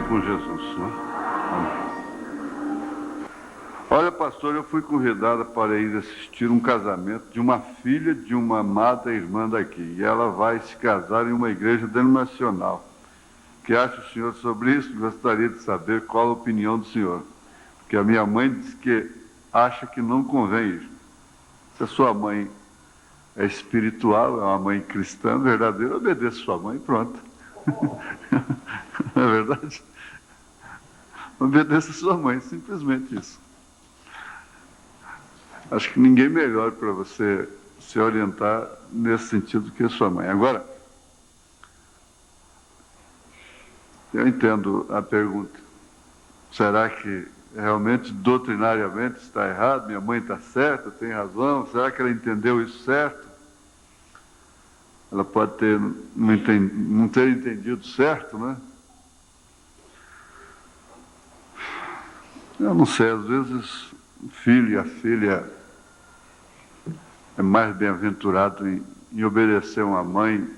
com Jesus, né? Olha, pastor, eu fui convidada para ir assistir um casamento de uma filha de uma amada irmã daqui. E ela vai se casar em uma igreja denominacional. O que acha o senhor sobre isso? Gostaria de saber qual a opinião do senhor. Porque a minha mãe diz que acha que não convém ir. Se a sua mãe é espiritual, é uma mãe cristã verdadeira, obedeça sua mãe e pronto. Não é verdade? Obedeça sua mãe, simplesmente isso. Acho que ninguém melhor para você se orientar nesse sentido que a sua mãe. Agora, eu entendo a pergunta. Será que realmente, doutrinariamente, está errado? Minha mãe está certa, tem razão? Será que ela entendeu isso certo? Ela pode ter, não ter entendido certo, né? Eu não sei, às vezes o filho e a filha é mais bem-aventurado em obedecer uma mãe,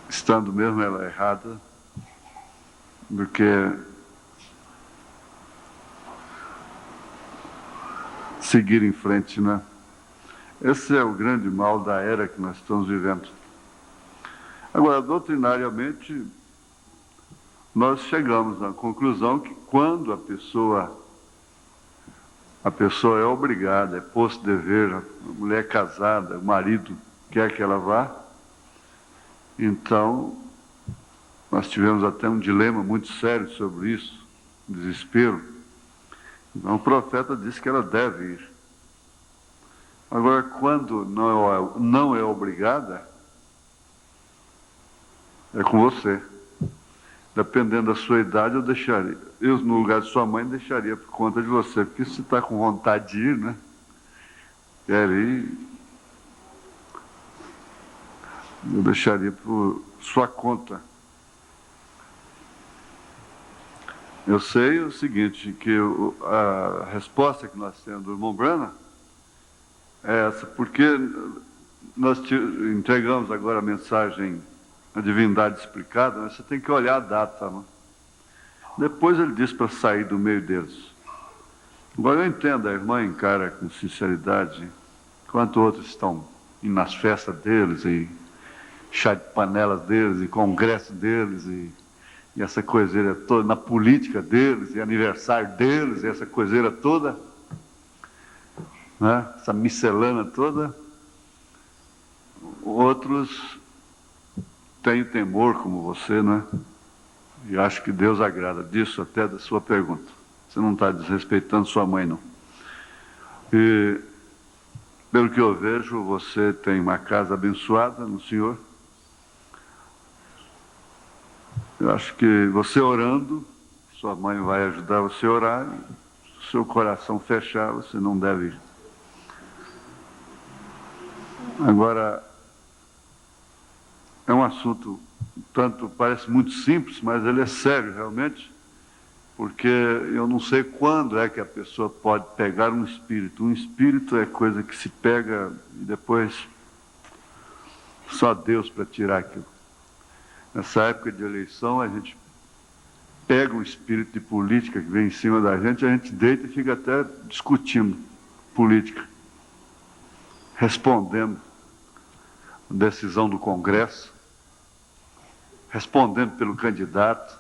estando mesmo ela errada, do que seguir em frente, né? Esse é o grande mal da era que nós estamos vivendo. Agora, doutrinariamente, nós chegamos à conclusão que quando a pessoa é obrigada, é posto dever, a mulher casada, o marido quer que ela vá, então nós tivemos até um dilema muito sério sobre isso, desespero. Então o profeta disse que ela deve ir. Agora, quando não é obrigada, é com você. Dependendo da sua idade, eu deixaria. Eu, no lugar de sua mãe, deixaria por conta de você. Porque se você está com vontade de ir, né? Quer ir, eu deixaria por sua conta. Eu sei o seguinte, que a resposta que nós temos do irmão Branham é essa, porque nós entregamos agora a mensagem A Divindade Explicada, mas você tem que olhar a data, né? Depois ele diz para sair do meio deles. Agora eu entendo, a irmã encara com sinceridade, enquanto outros estão nas festas deles, e chá de panelas deles, e congresso deles, e essa coiseira toda, na política deles, e aniversário deles, e essa coiseira toda, né? Essa miscelânea toda. Outros têm temor como você, né? E acho que Deus agrada disso, até da sua pergunta. Você não está desrespeitando sua mãe, não. E, pelo que eu vejo, você tem uma casa abençoada no Senhor. Eu acho que você orando, sua mãe vai ajudar você a orar, e se o seu coração fechar, você não deve ir. Agora, é um assunto, tanto parece muito simples, mas ele é sério realmente, porque eu não sei quando é que a pessoa pode pegar um espírito. Um espírito é coisa que se pega e depois só Deus para tirar aquilo. Nessa época de eleição, a gente pega um espírito de política que vem em cima da gente, a gente deita e fica até discutindo política, respondendo a decisão do Congresso, respondendo pelo candidato.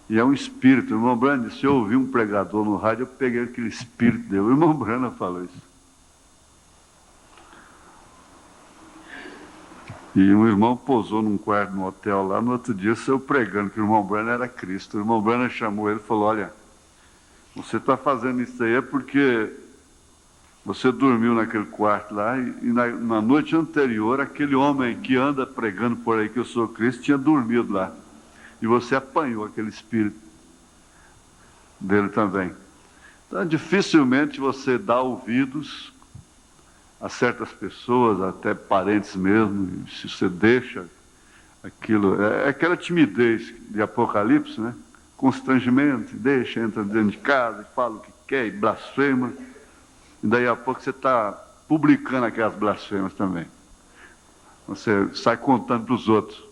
E é um espírito. O irmão Branham disse, se eu ouvi um pregador no rádio, eu peguei aquele espírito dele. O irmão Branham falou isso. E um irmão pousou num quarto no hotel lá, no outro dia saiu pregando que o irmão Branham era Cristo. O irmão Branham chamou ele e falou, olha, você está fazendo isso aí é porque você dormiu naquele quarto lá e na noite anterior, aquele homem que anda pregando por aí que eu sou Cristo tinha dormido lá. E você apanhou aquele espírito dele também. Então, dificilmente você dá ouvidos a certas pessoas, até parentes mesmo, e se você deixa aquilo, é aquela timidez de Apocalipse, né? Constrangimento, deixa, entra dentro de casa, fala o que quer, e blasfema, e daí a pouco você está publicando aquelas blasfemas também. Você sai contando para os outros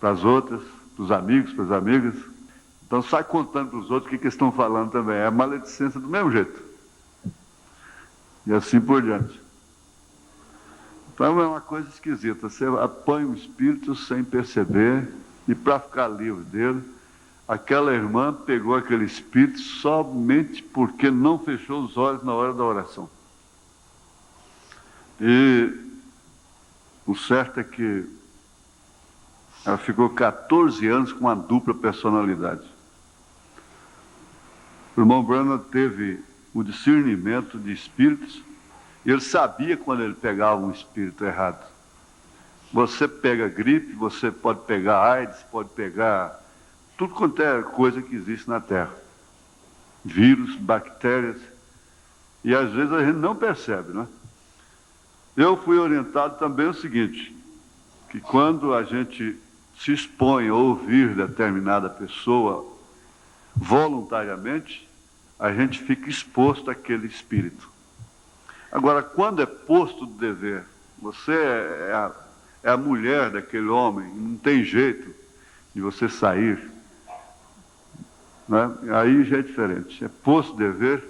para as outras, para os amigos, para as amigas. Então sai contando para os outros o que eles estão falando também. É a maledicência do mesmo jeito. E assim por diante. Então é uma coisa esquisita. Você apanha o espírito sem perceber, e para ficar livre dele, aquela irmã pegou aquele espírito somente porque não fechou os olhos na hora da oração. E o certo é que ela ficou 14 anos com uma dupla personalidade. O irmão Branham teve o discernimento de espíritos, e ele sabia quando ele pegava um espírito errado. Você pega gripe, você pode pegar AIDS, pode pegar tudo quanto é coisa que existe na Terra. Vírus, bactérias, e às vezes a gente não percebe, né? Eu fui orientado também o seguinte, que quando a gente se expõe a ouvir determinada pessoa voluntariamente, a gente fica exposto àquele espírito. Agora, quando é posto de dever, você é a mulher daquele homem, não tem jeito de você sair, né? Aí já é diferente. É posto de dever,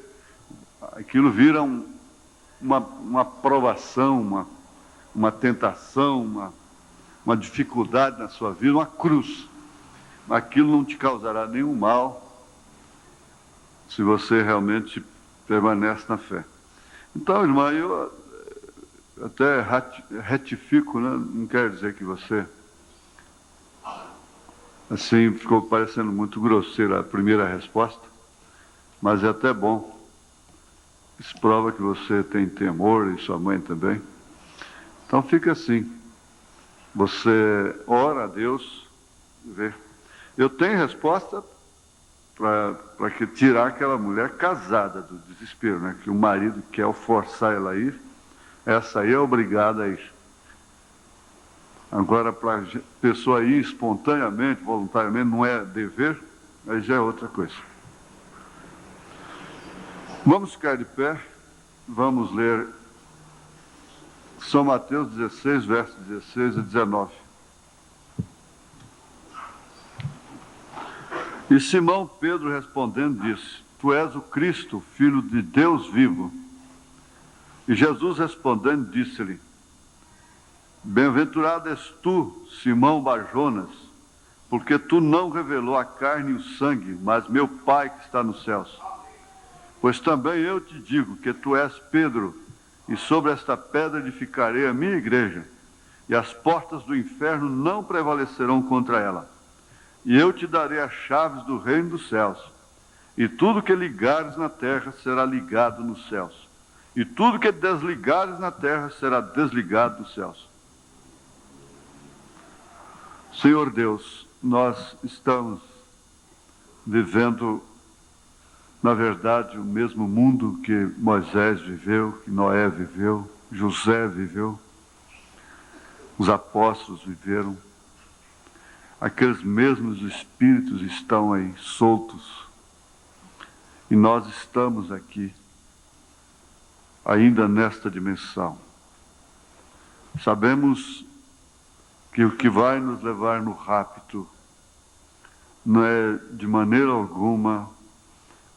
aquilo vira uma provação, uma tentação, uma dificuldade na sua vida, uma cruz. Aquilo não te causará nenhum mal se você realmente permanece na fé. Então, irmã, eu até retifico, né? Não quer dizer que você, assim, ficou parecendo muito grosseira a primeira resposta, mas é até bom. Isso prova que você tem temor, e sua mãe também. Então fica assim, você ora a Deus, vê. Eu tenho resposta para tirar aquela mulher casada do desespero, né? Que o marido quer forçar ela a ir, essa aí é obrigada a ir. Agora, para a pessoa ir espontaneamente, voluntariamente, não é dever, aí já é outra coisa. Vamos ficar de pé, vamos ler São Mateus 16, versos 16 a 19. E Simão Pedro respondendo disse: Tu és o Cristo, filho de Deus vivo. E Jesus respondendo disse-lhe: Bem-aventurado és tu, Simão Barjonas, porque tu não revelou a carne e o sangue, mas meu Pai que está nos céus. Pois também eu te digo que tu és Pedro, e sobre esta pedra edificarei a minha igreja, e as portas do inferno não prevalecerão contra ela. E eu te darei as chaves do reino dos céus, e tudo que ligares na terra será ligado nos céus, e tudo que desligares na terra será desligado dos céus. Senhor Deus, nós estamos vivendo, na verdade, o mesmo mundo que Moisés viveu, que Noé viveu, José viveu, os apóstolos viveram. Aqueles mesmos espíritos estão aí soltos, e nós estamos aqui, ainda nesta dimensão. Sabemos que o que vai nos levar no rapto não é de maneira alguma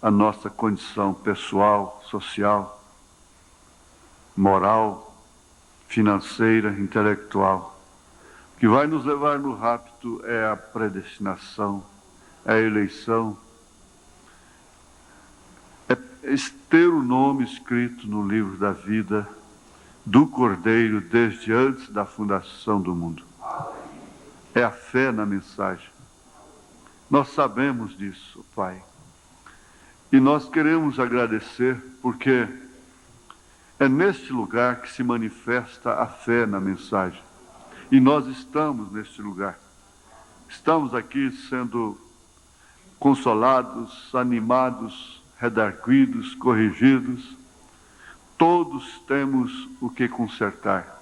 a nossa condição pessoal, social, moral, financeira, intelectual. O que vai nos levar no rapto é a predestinação, é a eleição, é ter o nome escrito no livro da vida do Cordeiro desde antes da fundação do mundo. É a fé na mensagem. Nós sabemos disso, Pai. E nós queremos agradecer porque é neste lugar que se manifesta a fé na mensagem. E nós estamos neste lugar. Estamos aqui sendo consolados, animados, redarguidos, corrigidos. Todos temos o que consertar.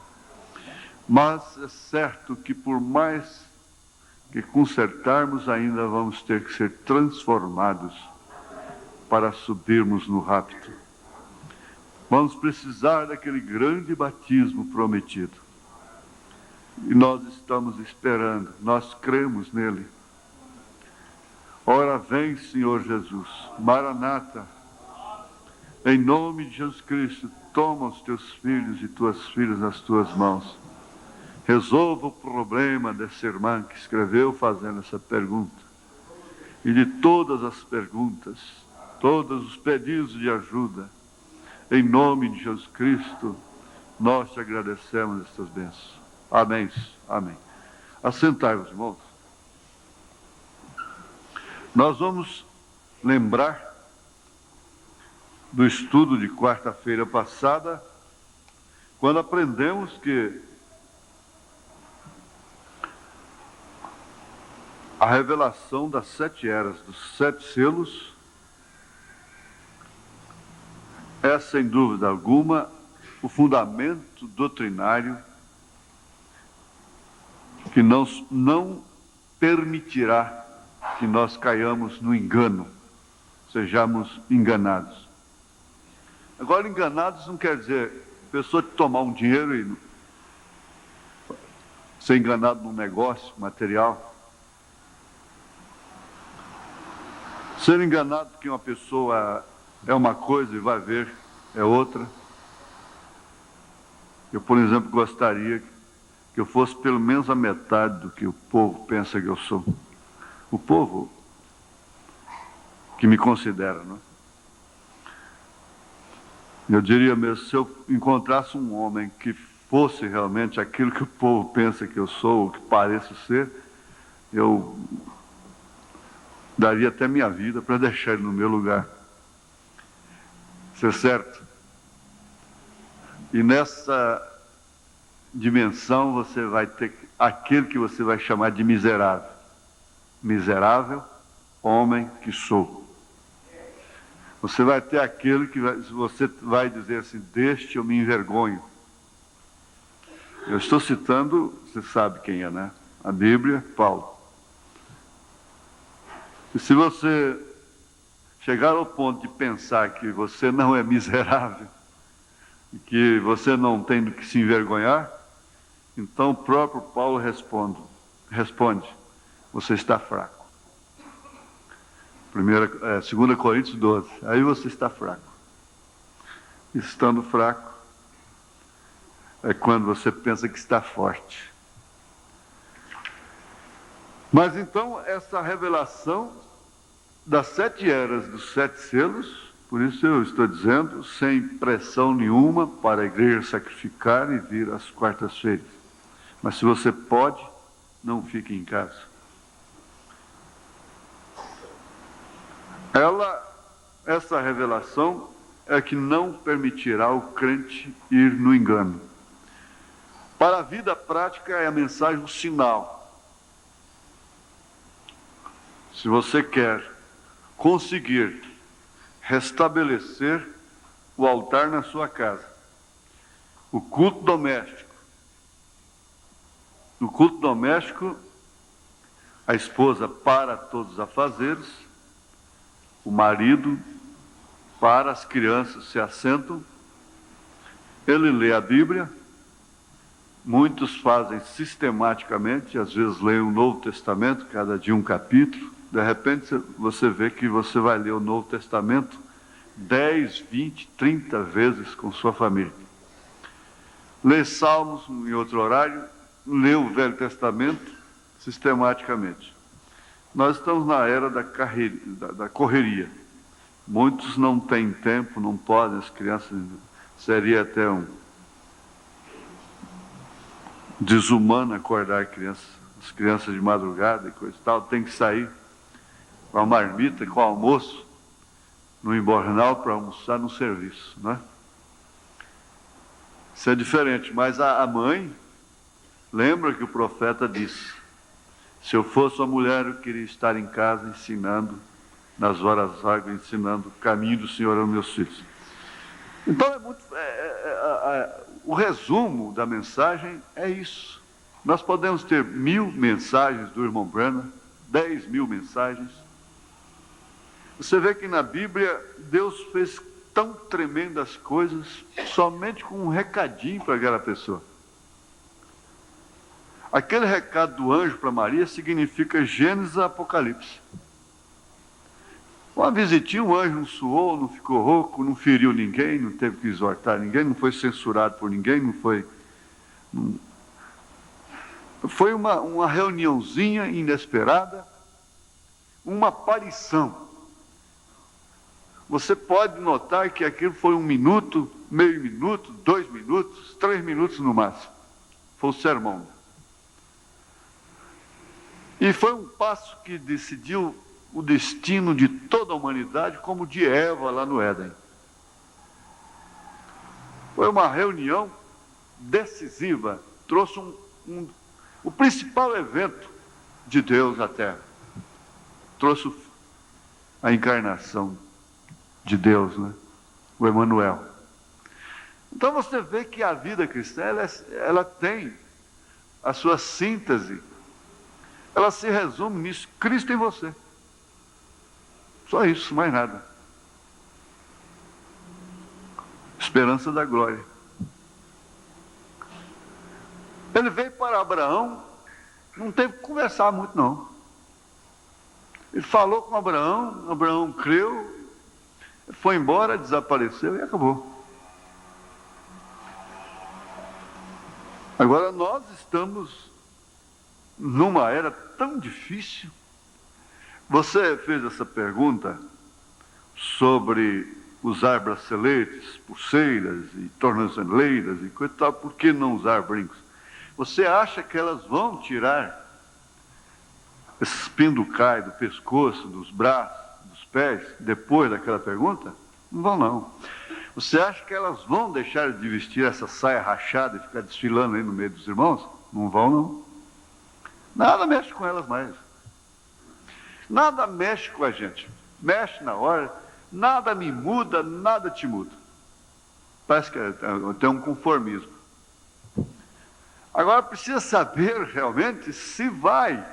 Mas é certo que por mais que consertarmos, ainda vamos ter que ser transformados para subirmos no rapto. Vamos precisar daquele grande batismo prometido. E nós estamos esperando, nós cremos nele. Ora vem, Senhor Jesus, Maranata, em nome de Jesus Cristo, toma os teus filhos e tuas filhas nas tuas mãos. Resolva o problema dessa irmã que escreveu fazendo essa pergunta. E de todas as perguntas, todos os pedidos de ajuda, em nome de Jesus Cristo, nós te agradecemos estas bênçãos. Amém. Amém. Assentai-vos, irmãos. Nós vamos lembrar do estudo de quarta-feira passada, quando aprendemos que a revelação das 7 eras, dos 7 selos, é, sem dúvida alguma, o fundamento doutrinário que não permitirá que nós caiamos no engano, sejamos enganados. Agora, enganados não quer dizer pessoa que tomar um dinheiro e ser enganado num negócio material. Ser enganado que uma pessoa é uma coisa e vai ver é outra. Eu, por exemplo, gostaria que eu fosse pelo menos a metade do que o povo pensa que eu sou. O povo que me considera, não é? Eu diria mesmo, se eu encontrasse um homem que fosse realmente aquilo que o povo pensa que eu sou, ou que pareço ser, eu daria até minha vida para deixar ele no meu lugar. Isso é certo? E nessa dimensão você vai ter aquele que você vai chamar de miserável. Miserável homem que sou. Você vai ter aquele que você vai dizer assim, deste eu me envergonho. Eu estou citando, você sabe quem é, né? A Bíblia, Paulo. E se você chegar ao ponto de pensar que você não é miserável, que você não tem do que se envergonhar, então o próprio Paulo responde, você está fraco. 2 Coríntios 12, aí você está fraco. Estando fraco, é quando você pensa que está forte. Mas então, essa revelação das 7 eras dos 7 selos, por isso eu estou dizendo, sem pressão nenhuma para a igreja sacrificar e vir às quartas-feiras. Mas se você pode, não fique em casa. Essa revelação é que não permitirá o crente ir no engano. Para a vida prática é a mensagem, o sinal. Se você quer conseguir restabelecer o altar na sua casa, o culto doméstico. No culto doméstico, a esposa para todos os afazeres, o marido para, as crianças se assentam, ele lê a Bíblia, muitos fazem sistematicamente, às vezes leem o Novo Testamento, cada dia um capítulo, de repente você vê que você vai ler o Novo Testamento 10, 20, 30 vezes com sua família. Lê Salmos em outro horário, lê o Velho Testamento sistematicamente. Nós estamos na era da correria. Muitos não têm tempo, não podem, as crianças, seria até desumano acordar as crianças de madrugada e coisa e tal, tem que sair com a marmita, com o almoço, no embornal para almoçar no serviço, não é? Isso é diferente, mas a mãe, lembra que o profeta disse, se eu fosse uma mulher, eu queria estar em casa ensinando, nas horas vagas, ensinando o caminho do Senhor aos meus filhos. Então, o resumo da mensagem é isso. Nós podemos ter 1000 mensagens do irmão Branham, 10.000 mensagens. Você vê que na Bíblia, Deus fez tão tremendas coisas somente com um recadinho para aquela pessoa. Aquele recado do anjo para Maria significa Gênesis e Apocalipse. Uma visitinha, o anjo não suou, não ficou rouco, não feriu ninguém, não teve que exortar ninguém, não foi censurado por ninguém, não foi... Foi uma reuniãozinha inesperada, uma aparição. Você pode notar que aquilo foi 1 minuto, meio minuto, 2 minutos, 3 minutos no máximo. Foi o sermão. E foi um passo que decidiu o destino de toda a humanidade, como o de Eva lá no Éden. Foi uma reunião decisiva, trouxe o principal evento de Deus à Terra. Trouxe a encarnação de Deus, né? O Emanuel. Então você vê que a vida cristã, ela tem a sua síntese, ela se resume nisso: Cristo em você. Só isso, mais nada. Esperança da glória. Ele veio para Abraão, não teve que conversar muito não. Ele falou com Abraão, Abraão creu, foi embora, desapareceu e acabou. Agora nós estamos numa era tão difícil. Você fez essa pergunta sobre usar braceletes, pulseiras e tornozeleiras e coisa e tal, por que não usar brincos? Você acha que elas vão tirar esses pinducais do pescoço, dos braços, dos pés, depois daquela pergunta? Não vão não. Você acha que elas vão deixar de vestir essa saia rachada e ficar desfilando aí no meio dos irmãos? Não vão não. Nada mexe com elas mais. Nada mexe com a gente. Mexe na hora, nada me muda, nada te muda. Parece que tem um conformismo. Agora precisa saber realmente se vai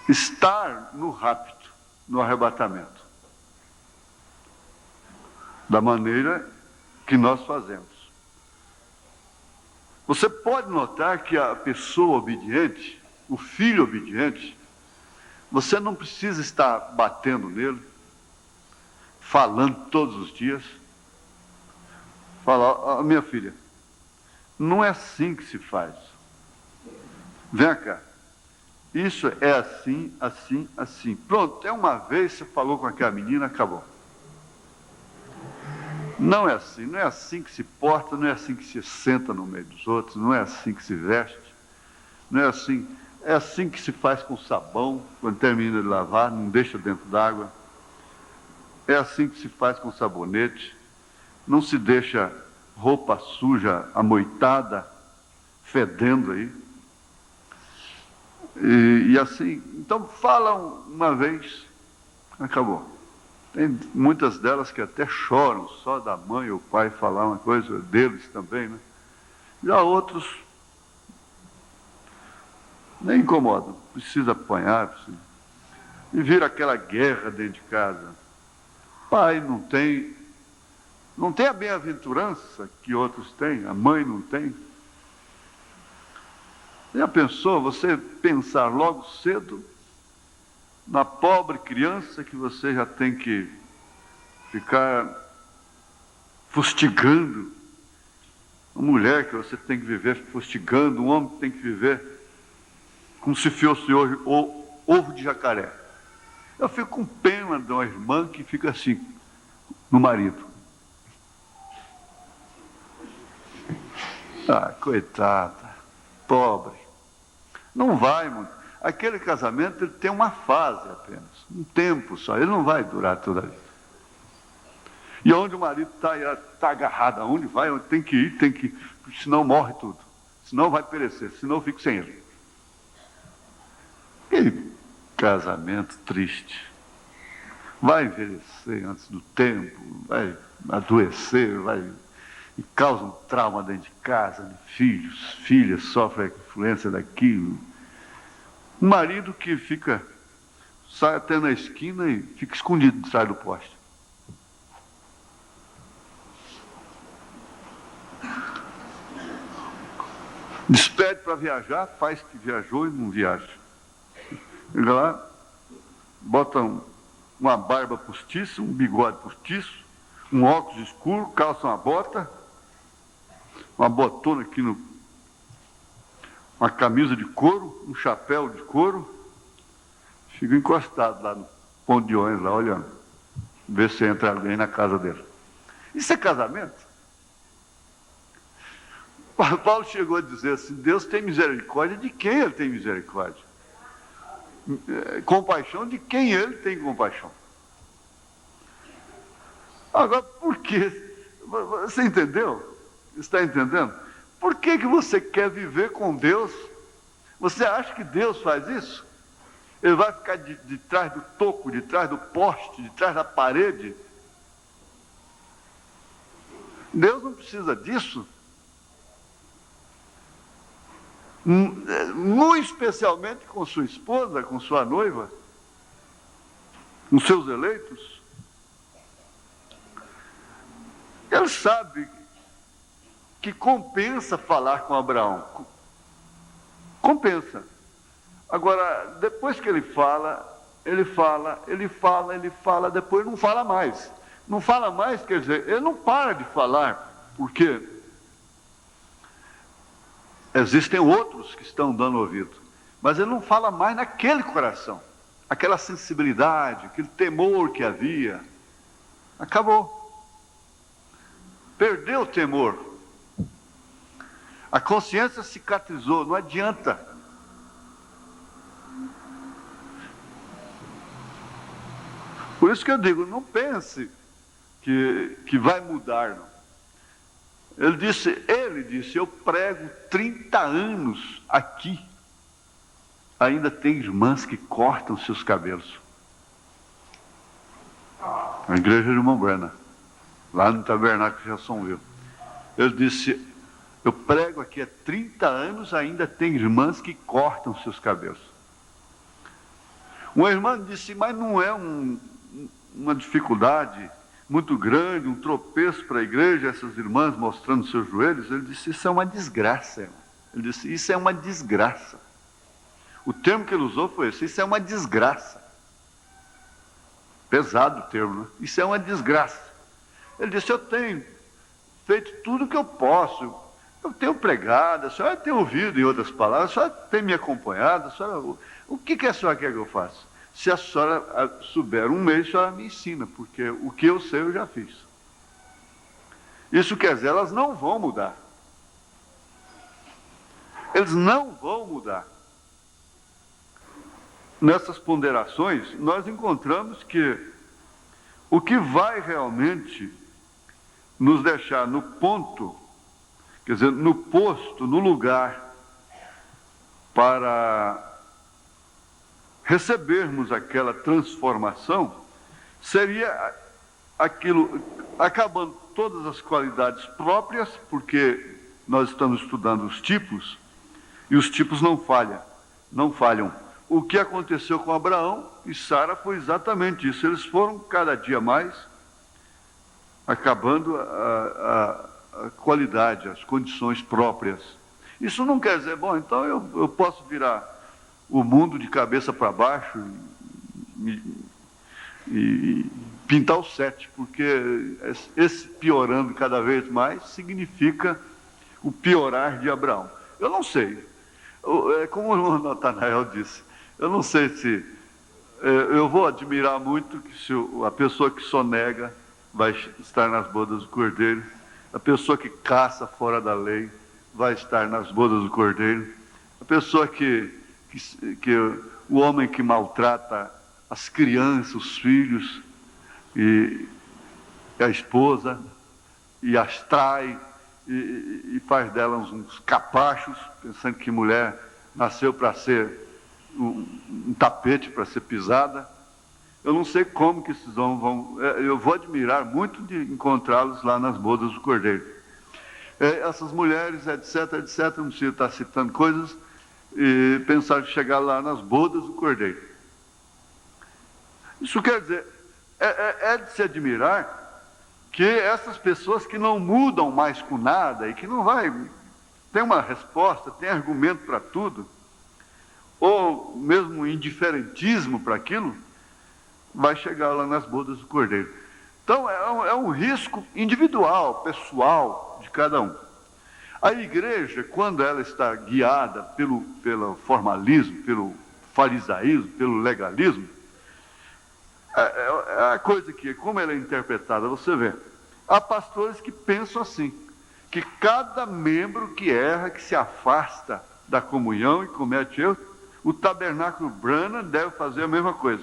estar no rapto, no arrebatamento, da maneira que nós fazemos. Você pode notar que a pessoa obediente, o filho obediente, você não precisa estar batendo nele, falando todos os dias. Falar: minha filha, não é assim que se faz. Vem cá. Isso é assim, assim, assim. Pronto, uma vez você falou com aquela menina, acabou. Não é assim que se porta, não é assim que se senta no meio dos outros, não é assim que se veste, não é assim que se faz com sabão, quando termina de lavar, não deixa dentro d'água. É assim que se faz com sabonete, não se deixa roupa suja, amoitada, fedendo aí. E assim, então fala uma vez, acabou. Tem muitas delas que até choram só da mãe ou pai falar uma coisa deles também, né? Já outros nem incomodam, precisa apanhar, precisa. E vira aquela guerra dentro de casa. Pai não tem a bem-aventurança que outros têm, a mãe não tem. Já pensou você pensar logo cedo na pobre criança que você já tem que ficar fustigando, uma mulher que você tem que viver fustigando, um homem que tem que viver como se fosse ovo de jacaré. Eu fico com pena de uma irmã que fica assim no marido. Ah, coitada, pobre. Não vai, mano. Aquele casamento ele tem uma fase apenas, um tempo só, ele não vai durar toda a vida. E onde o marido está agarrado, aonde vai, onde tem que ir, senão morre tudo, senão vai perecer, senão eu fico sem ele. Que casamento triste. Vai envelhecer antes do tempo, vai adoecer, e causa um trauma dentro de casa, de filhos, filhas sofrem a influência daquilo. Um marido que sai até na esquina e fica escondido atrás do poste. Despede para viajar, faz que viajou e não viaja. Chega lá, bota uma barba postiça, um bigode postiço, um óculos escuro, calça uma bota, uma botona aqui uma camisa de couro, um chapéu de couro, fica encostado lá no ponto de ônibus, lá olhando, ver se entra alguém na casa dele. Isso é casamento? Paulo chegou a dizer assim, Deus tem misericórdia de quem ele tem misericórdia. Compaixão de quem ele tem compaixão. Agora, por quê? Você entendeu? Está entendendo? Por que você quer viver com Deus? Você acha que Deus faz isso? Ele vai ficar de trás do toco, de trás do poste, de trás da parede? Deus não precisa disso. Muito especialmente com sua esposa, com sua noiva, com seus eleitos. Ele sabe que compensa falar com Abraão. Compensa. Agora, depois que ele fala, depois não fala mais. Não fala mais, quer dizer, ele não para de falar, porque existem outros que estão dando ouvido, mas ele não fala mais naquele coração, aquela sensibilidade, aquele temor que havia. Acabou. Perdeu o temor. A consciência cicatrizou, não adianta. Por isso que eu digo, não pense que vai mudar, não. Ele disse, eu prego 30 anos aqui, ainda tem irmãs que cortam seus cabelos. A igreja de Irmão Brenner, lá no tabernáculo de Jacksonville. Ele disse, eu prego aqui há 30 anos, ainda tem irmãs que cortam seus cabelos. Uma irmã disse, mas não é uma dificuldade muito grande, um tropeço para a igreja, essas irmãs mostrando seus joelhos? Ele disse, isso é uma desgraça, irmão. Ele disse, isso é uma desgraça. O termo que ele usou foi esse, isso é uma desgraça. Pesado o termo, né? Isso é uma desgraça. Ele disse, eu tenho feito tudo o que eu posso, eu tenho pregado, a senhora tem ouvido, em outras palavras, a senhora tem me acompanhado, o que a senhora quer que eu faça? Se a senhora souber um mês, a senhora me ensina, porque o que eu sei eu já fiz. Isso quer dizer, elas não vão mudar. Eles não vão mudar. Nessas ponderações, nós encontramos que o que vai realmente nos deixar no ponto, quer dizer, no posto, no lugar, para recebermos aquela transformação, seria aquilo, acabando todas as qualidades próprias, porque nós estamos estudando os tipos, e os tipos não falham. O que aconteceu com Abraão e Sara foi exatamente isso. Eles foram cada dia mais acabando a qualidade, as condições próprias. Isso não quer dizer, bom, então eu posso virar o mundo de cabeça para baixo e pintar o 7, porque esse piorando cada vez mais significa o piorar de Abraão. Eu não sei, como o Natanael disse, eu não sei se eu vou admirar muito que se a pessoa que sonega vai estar nas bodas do Cordeiro, a pessoa que caça fora da lei vai estar nas bodas do Cordeiro, a pessoa que o homem que maltrata as crianças, os filhos e a esposa e as trai e faz delas uns capachos, pensando que mulher nasceu para ser um tapete para ser pisada. Eu não sei como que esses homens vão. Eu vou admirar muito de encontrá-los lá nas bodas do Cordeiro. Essas mulheres, etc, não precisa estar citando coisas, e pensar de chegar lá nas bodas do Cordeiro. Isso quer dizer, é de se admirar que essas pessoas que não mudam mais com nada e que não vai tem uma resposta, tem argumento para tudo, ou mesmo indiferentismo para aquilo, vai chegar lá nas bodas do Cordeiro. Então é um risco individual, pessoal de cada um. A igreja, quando ela está guiada pelo formalismo, pelo farisaísmo, pelo legalismo, é a coisa que, como ela é interpretada, você vê, há pastores que pensam assim, que cada membro que erra, que se afasta da comunhão e comete erro, o tabernáculo Branham deve fazer a mesma coisa,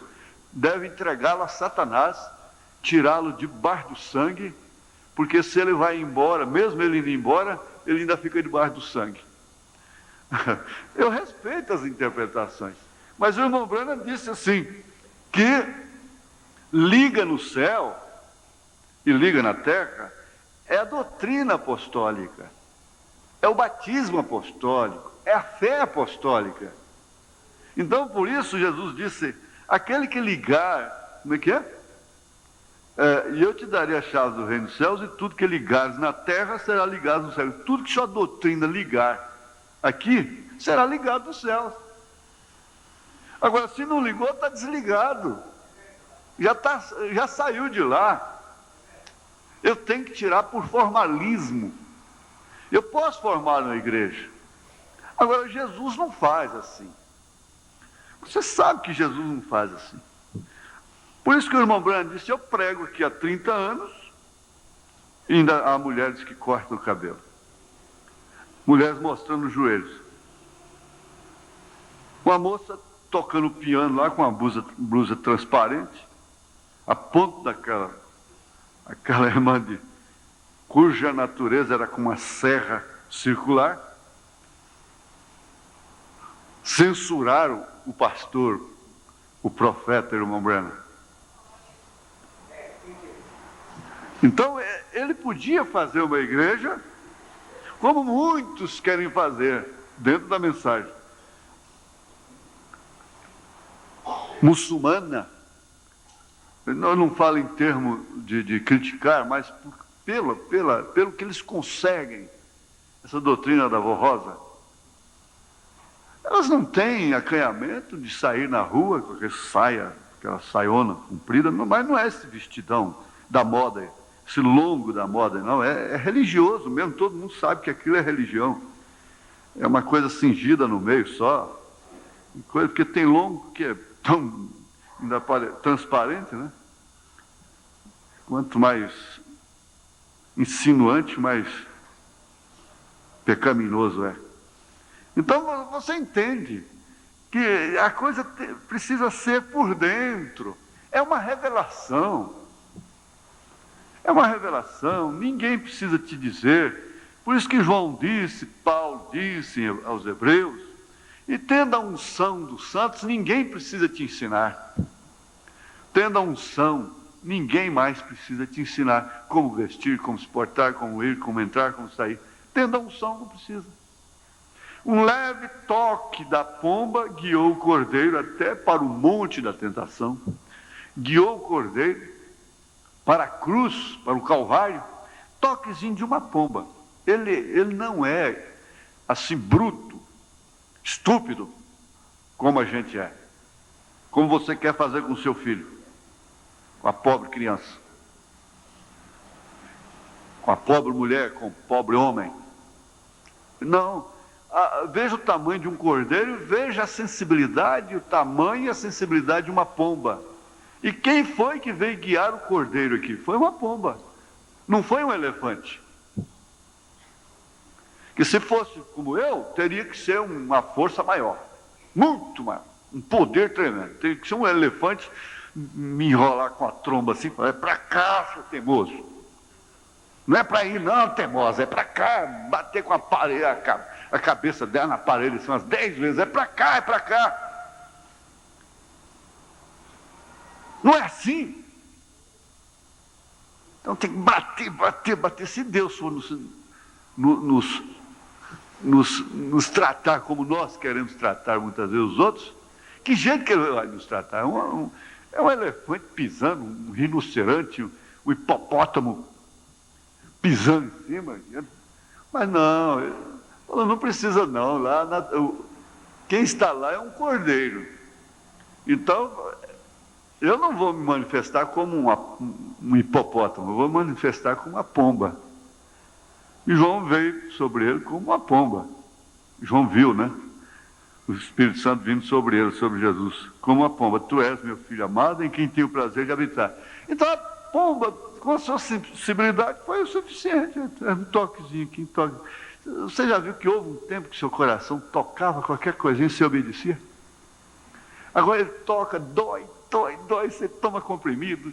deve entregá-lo a Satanás, tirá-lo debaixo do sangue, porque se ele vai embora, mesmo ele indo embora, ele ainda fica debaixo do sangue. Eu respeito as interpretações, mas o irmão Branham disse assim, que liga no céu e liga na terra, é a doutrina apostólica, é o batismo apostólico, é a fé apostólica. Então, por isso, Jesus disse, aquele que ligar, como é que é? E eu te darei a chave do reino dos céus, e tudo que ligares na terra será ligado no céu. Tudo que sua doutrina ligar aqui, será ligado nos céus. Agora, se não ligou, está desligado. Já saiu de lá. Eu tenho que tirar por formalismo. Eu posso formar na igreja. Agora, Jesus não faz assim. Você sabe que Jesus não faz assim. Por isso que o irmão Branham disse, eu prego aqui há 30 anos, e ainda há mulheres que cortam o cabelo. Mulheres mostrando os joelhos. Uma moça tocando piano lá com uma blusa transparente, a ponto aquela irmã cuja natureza era com uma serra circular, censuraram o pastor, o profeta, irmão Branham. Então, ele podia fazer uma igreja, como muitos querem fazer, dentro da mensagem muçulmana. Eu não falo em termos de criticar, mas pelo que eles conseguem, essa doutrina da avó Rosa. Elas não têm acanhamento de sair na rua com aquela saiona comprida, mas não é esse vestidão da moda, esse longo da moda, não, é religioso mesmo, todo mundo sabe que aquilo é religião. É uma coisa cingida no meio só, porque tem longo que é tão ainda transparente, né? Quanto mais insinuante, mais pecaminoso é. Então você entende que a coisa precisa ser por dentro. É uma revelação. É uma revelação, ninguém precisa te dizer. Por isso que João disse, Paulo disse aos hebreus, e tendo a unção dos santos, ninguém precisa te ensinar. Tendo a unção, ninguém mais precisa te ensinar como vestir, como se portar, como ir, como entrar, como sair. Tendo a unção, não precisa. Um leve toque da pomba guiou o cordeiro até para o monte da tentação. Guiou o cordeiro para a cruz, para o Calvário, toquezinho de uma pomba. Ele não é assim bruto, estúpido, como a gente é. Como você quer fazer com o seu filho, com a pobre criança, com a pobre mulher, com o pobre homem. Não, veja o tamanho de um cordeiro, veja a sensibilidade, o tamanho e a sensibilidade de uma pomba. E quem foi que veio guiar o cordeiro aqui? Foi uma pomba, não foi um elefante. Que se fosse como eu, teria que ser uma força maior, muito maior, um poder tremendo. Teria que ser um elefante, me enrolar com a tromba assim, é para cá, seu teimoso. Não é para ir não, teimosa, é para cá, bater com a parede, a cabeça dela na parede assim, umas 10 vezes, é para cá, é para cá. Não é assim. Então tem que bater, bater, bater. Se Deus for nos tratar como nós queremos tratar muitas vezes os outros, que jeito que ele vai nos tratar? É um elefante pisando, um rinoceronte, um hipopótamo pisando em cima. Mas não, Falou, não precisa não, quem está lá é um cordeiro. Então, eu não vou me manifestar como um hipopótamo, eu vou me manifestar como uma pomba. E João veio sobre ele como uma pomba. João viu, né? O Espírito Santo vindo sobre ele, sobre Jesus, como uma pomba. Tu és meu filho amado, em quem tenho o prazer de habitar. Então a pomba, com a sua sensibilidade, foi o suficiente. Um toquezinho aqui, um toque. Você já viu que houve um tempo que seu coração tocava qualquer coisinha e você obedecia? Agora ele toca, dói, você toma comprimido,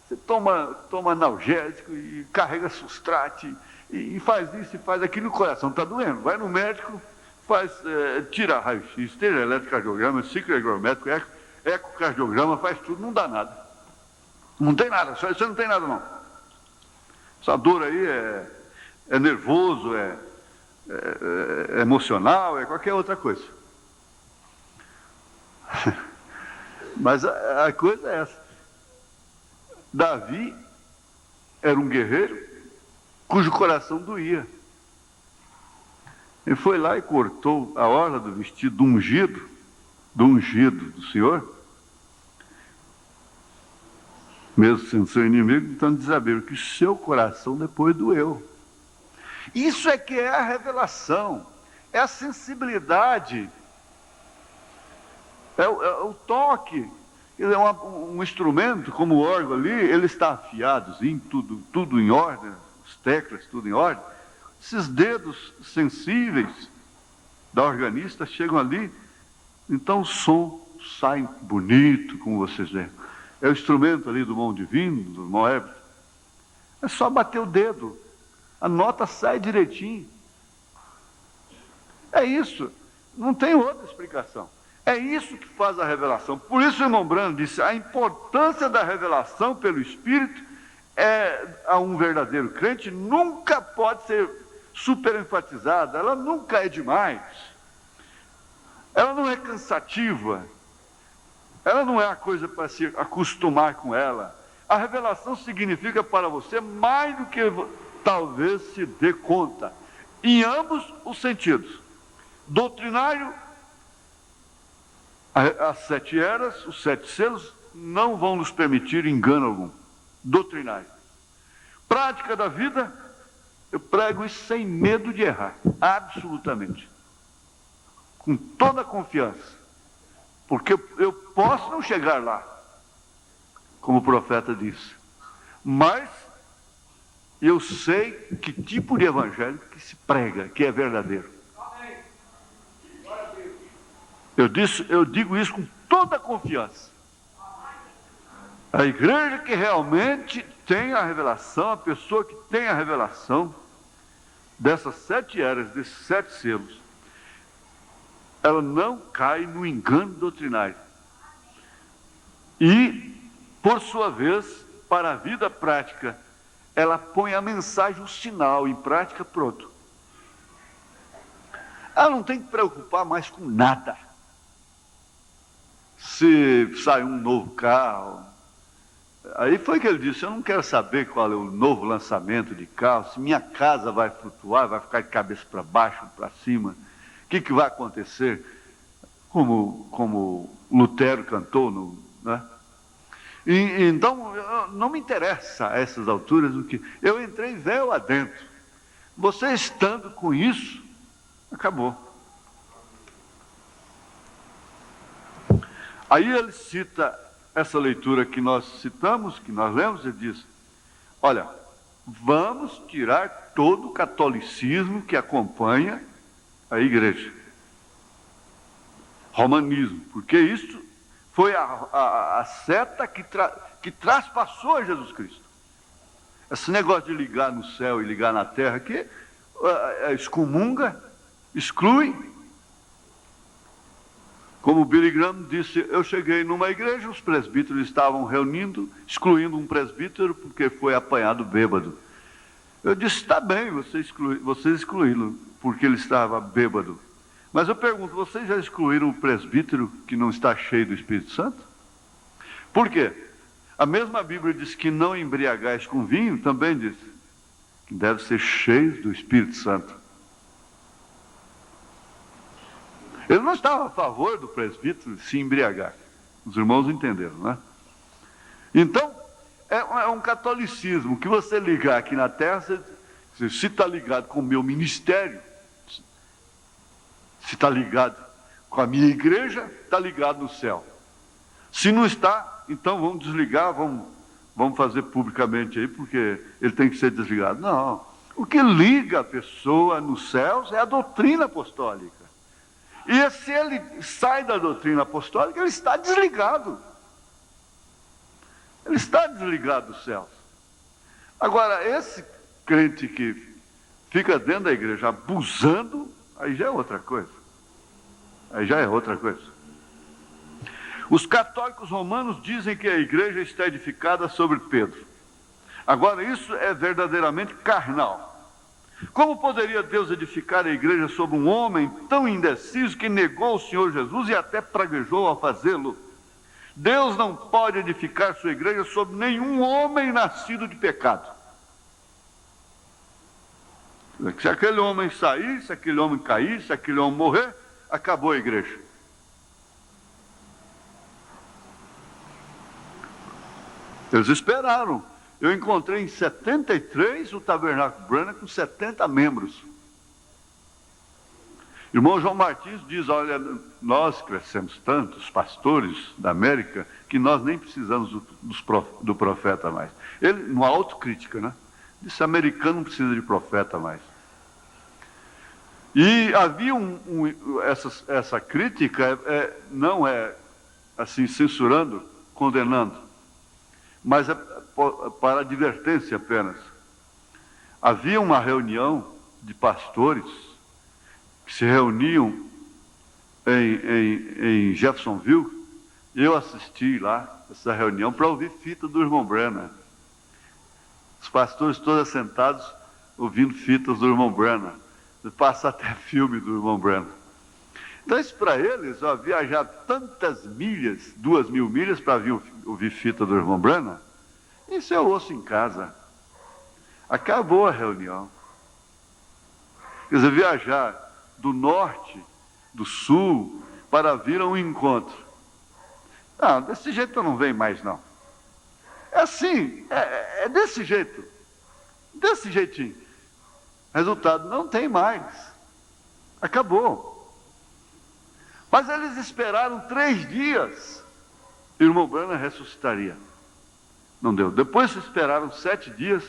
você toma analgésico e carrega sustrate, e faz isso e faz aquilo, o coração está doendo. Vai no médico, tira raio-x, esteja eletrocardiograma, ciclo higrométrico, ecocardiograma, faz tudo, não dá nada. Não tem nada, só isso não tem nada não. Essa dor aí é nervoso, é emocional, é qualquer outra coisa. Mas a coisa é essa. Davi era um guerreiro cujo coração doía. Ele foi lá e cortou a orla do vestido do ungido do Senhor, mesmo sendo seu inimigo, então diz a Bíblia que seu coração depois doeu. Isso é que é a revelação, é a sensibilidade, é o toque. Ele é um instrumento, como o órgão ali, ele está afiado, tudo em ordem, as teclas, tudo em ordem. Esses dedos sensíveis da organista chegam ali, então o som sai bonito, como vocês veem. É o instrumento ali do mão divino, do mão ébrio. É só bater o dedo, a nota sai direitinho. É isso, não tem outra explicação. É isso que faz a revelação. Por isso o irmão Branham disse, a importância da revelação pelo Espírito a um verdadeiro crente nunca pode ser superenfatizada, ela nunca é demais, ela não é cansativa, ela não é a coisa para se acostumar com ela. A revelação significa para você mais do que talvez se dê conta, em ambos os sentidos. Doutrinário, as 7 eras, os 7 selos não vão nos permitir engano algum. Doutrinário. Prática da vida, eu prego isso sem medo de errar, absolutamente, com toda a confiança, porque eu posso não chegar lá, como o profeta disse, mas eu sei que tipo de evangelho que se prega, que é verdadeiro. Eu digo isso com toda a confiança. A igreja que realmente tem a revelação, a pessoa que tem a revelação dessas 7 eras, desses 7 selos, ela não cai no engano doutrinário. E, por sua vez, para a vida prática, ela põe a mensagem, o sinal em prática, pronto. Ela não tem que preocupar mais com nada. Se sai um novo carro, aí foi que ele disse, eu não quero saber qual é o novo lançamento de carro, se minha casa vai flutuar, vai ficar de cabeça para baixo, para cima, o que vai acontecer? Como Lutero cantou, né? Então, não me interessa a essas alturas, o que eu entrei véu adentro. Você estando com isso, acabou. Aí ele cita essa leitura que nós citamos, que nós lemos, ele diz, olha, vamos tirar todo o catolicismo que acompanha a igreja. Romanismo, porque isso foi a seta que traspassou Jesus Cristo. Esse negócio de ligar no céu e ligar na terra, que excomunga, exclui. Como o Billy Graham disse, eu cheguei numa igreja, os presbíteros estavam reunindo, excluindo um presbítero porque foi apanhado bêbado. Eu disse, está bem, vocês excluíram porque ele estava bêbado. Mas eu pergunto, vocês já excluíram o presbítero que não está cheio do Espírito Santo? Por quê? A mesma Bíblia diz que não embriagais com vinho, também diz que deve ser cheio do Espírito Santo. Ele não estava a favor do presbítero se embriagar. Os irmãos entenderam, né? Então, é um catolicismo que você ligar aqui na terra, se está ligado com o meu ministério, se está ligado com a minha igreja, está ligado no céu. Se não está, então vamos desligar, vamos fazer publicamente aí, porque ele tem que ser desligado. Não, o que liga a pessoa nos céus é a doutrina apostólica. E se ele sai da doutrina apostólica, ele está desligado. Ele está desligado dos céus. Agora, esse crente que fica dentro da igreja abusando, aí já é outra coisa. Aí já é outra coisa. Os católicos romanos dizem que a igreja está edificada sobre Pedro. Agora, isso é verdadeiramente carnal. Como poderia Deus edificar a igreja sobre um homem tão indeciso que negou o Senhor Jesus e até praguejou ao fazê-lo? Deus não pode edificar sua igreja sobre nenhum homem nascido de pecado. Se aquele homem sair, se aquele homem cair, se aquele homem morrer, acabou a igreja. Eles esperaram. Eu encontrei em 73 o Tabernáculo Branham com 70 membros. Irmão João Martins diz, olha, nós crescemos tanto, os pastores da América, que nós nem precisamos do profeta mais. Ele, numa autocrítica, né? Disse, americano não precisa de profeta mais. E havia essa crítica, não é assim, censurando, condenando, mas é para advertência apenas. Havia uma reunião de pastores que se reuniam em Jeffersonville. Eu assisti lá essa reunião para ouvir fita do irmão Branham. Os pastores todos sentados ouvindo fitas do irmão Branham. Passa até filme do irmão Branham. Então isso para eles, viajar tantas milhas, 2.000 milhas para ouvir fita do irmão Branham, isso eu ouço em casa. Acabou a reunião. Quer dizer, viajar do norte, do sul, para vir a um encontro. Não, desse jeito eu não venho mais, não. É assim, é desse jeito. Desse jeitinho. Resultado, não tem mais. Acabou. Mas eles esperaram 3 dias. E o irmão Branham ressuscitaria. Não deu. Depois esperaram 7 dias.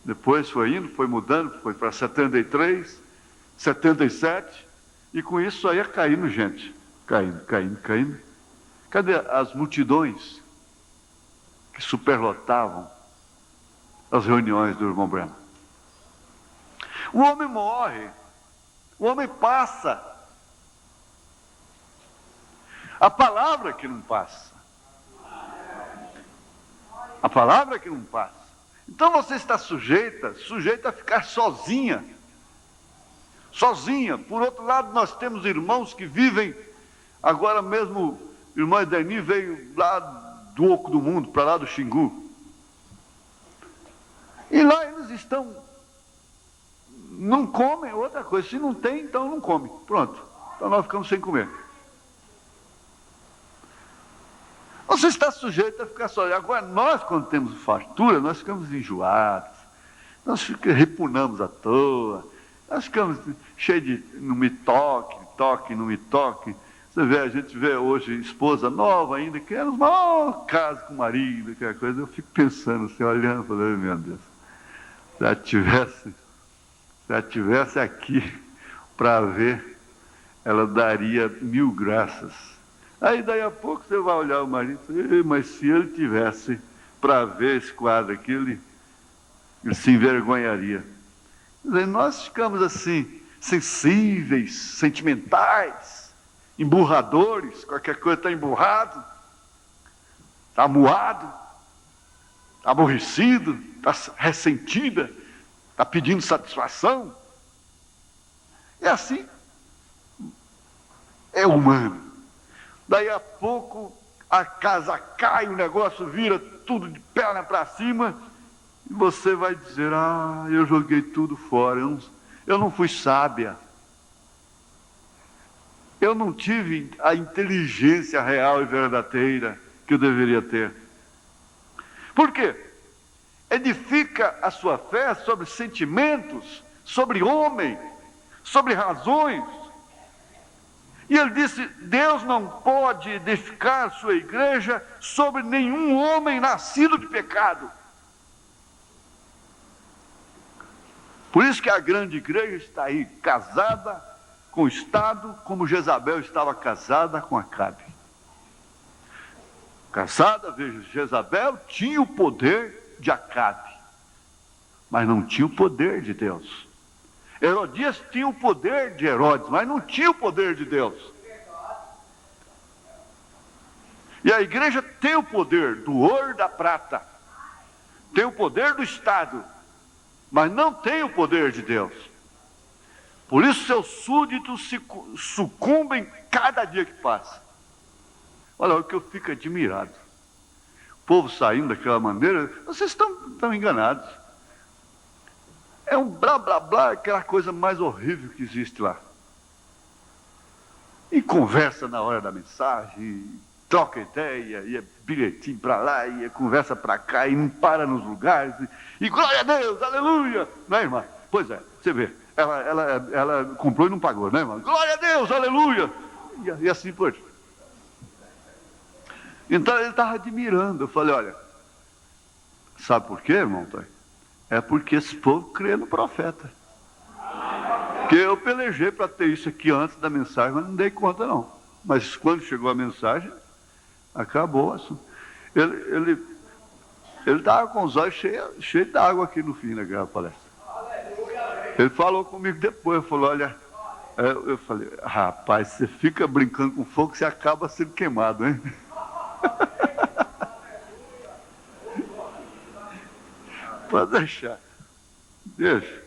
Depois foi indo, foi mudando, foi para 73, 77. E com isso só ia caindo gente. Caindo. Cadê as multidões que superlotavam as reuniões do irmão Branham? O homem morre. O homem passa. A palavra que não passa. A palavra que não passa. Então você está sujeita a ficar sozinha. Sozinha. Por outro lado, nós temos irmãos que vivem, agora mesmo, o irmão Edeni veio lá do Oco do Mundo, para lá do Xingu. E lá eles estão, não comem outra coisa. Se não tem, então não come. Pronto. Então nós ficamos sem comer. Você está sujeito a ficar sozinho. Agora, nós, quando temos fartura, nós ficamos enjoados. Nós repunamos à toa. Nós ficamos cheios de não me toque, não me toque. Você vê, a gente vê hoje esposa nova ainda, que era uma casa com o marido, aquela coisa. Eu fico pensando assim, olhando, falando, meu Deus, se ela tivesse aqui para ver, ela daria 1000 graças. Aí daí a pouco você vai olhar o marido e dizer, mas se ele tivesse para ver esse quadro aqui, ele se envergonharia. Quer dizer, nós ficamos assim, sensíveis, sentimentais, emburradores, qualquer coisa está emburrado, está amuado, está aborrecido, está ressentida, está pedindo satisfação. É assim, é humano. Daí a pouco a casa cai, o negócio vira tudo de perna para cima, e você vai dizer, eu joguei tudo fora, eu não fui sábia. eu não tive a inteligência real e verdadeira que eu deveria ter. Por quê? Edifica a sua fé sobre sentimentos, sobre homem, sobre razões. E ele disse: Deus não pode edificar sua igreja sobre nenhum homem nascido de pecado. Por isso que a grande igreja está aí, casada com o Estado, como Jezabel estava casada com Acabe. Casada, veja, Jezabel tinha o poder de Acabe, mas não tinha o poder de Deus. Herodias tinha o poder de Herodes, mas não tinha o poder de Deus. E a igreja tem o poder do ouro e da prata, tem o poder do Estado, mas não tem o poder de Deus. Por isso seus súditos sucumbem cada dia que passa. Olha, o que eu fico admirado. O povo saindo daquela maneira, vocês estão enganados. É um blá blá blá, aquela coisa mais horrível que existe lá. E conversa na hora da mensagem, e troca ideia, e é bilhetinho para lá, e é conversa para cá, e não para nos lugares, e glória a Deus, aleluia! Não é, irmã? Pois é, você vê, ela comprou e não pagou, não é, irmã? Glória a Deus, aleluia! E assim por diante. Então ele estava admirando. Eu falei: olha, sabe por quê, irmão? É porque esse povo crê no profeta. Porque eu pelejei para ter isso aqui antes da mensagem, mas não dei conta não. Mas quando chegou a mensagem, acabou o assunto. Ele estava com os olhos cheios d'água aqui no fim daquela palestra. Ele falou comigo depois, falou: olha, eu falei: rapaz, você fica brincando com fogo, você acaba sendo queimado, hein? Pode deixar. Deixa.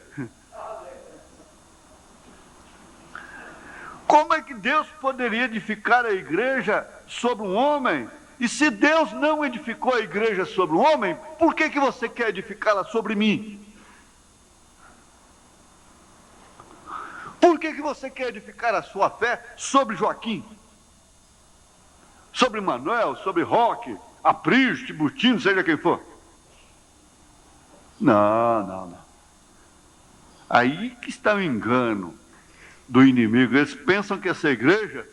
Como é que Deus poderia edificar a igreja sobre um homem? E se Deus não edificou a igreja sobre um homem, por que você quer edificá-la sobre mim? Por que você quer edificar a sua fé sobre Joaquim? Sobre Manuel, sobre Roque, Aprígio, Tibutino, seja quem for? Não. Aí que está o engano do inimigo. Eles pensam que essa igreja,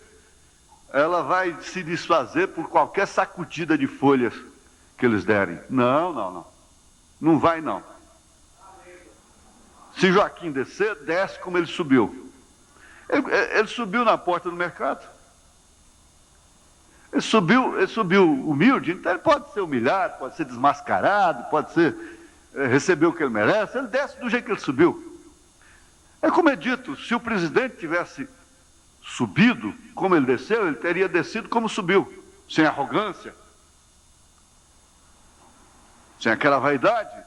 ela vai se desfazer por qualquer sacudida de folhas que eles derem. Não. Não vai não. Se Joaquim descer, desce como ele subiu. Ele subiu na porta do mercado. Ele subiu humilde, então ele pode ser humilhado, pode ser desmascarado, pode ser receber o que ele merece. Ele desce do jeito que ele subiu. É como é dito, se o presidente tivesse subido como ele desceu, ele teria descido como subiu, sem arrogância, sem aquela vaidade.